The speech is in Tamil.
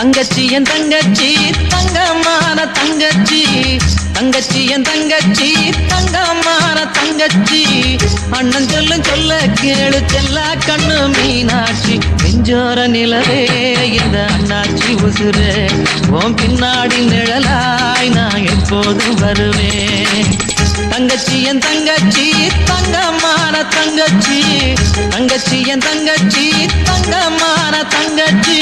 தங்கச்சி என் தங்கச்சி தங்கமான தங்கச்சி தங்கச்சி என் தங்கச்சி தங்கமான தங்கச்சி அண்ணன் சொல்லும் சொல்ல கேளு செல்லா கண்ணு மீனாட்சி நெஞ்சோர நிலவே இந்த அண்ணாச்சி உசுரு உன் பின்னாடி நிழலாய் நான் எப்போதும் வருவேன் தங்கச்சி என் தங்கச்சி தங்கமான தங்கச்சி தங்கச்சி என் தங்கச்சி தங்கமான தங்கச்சி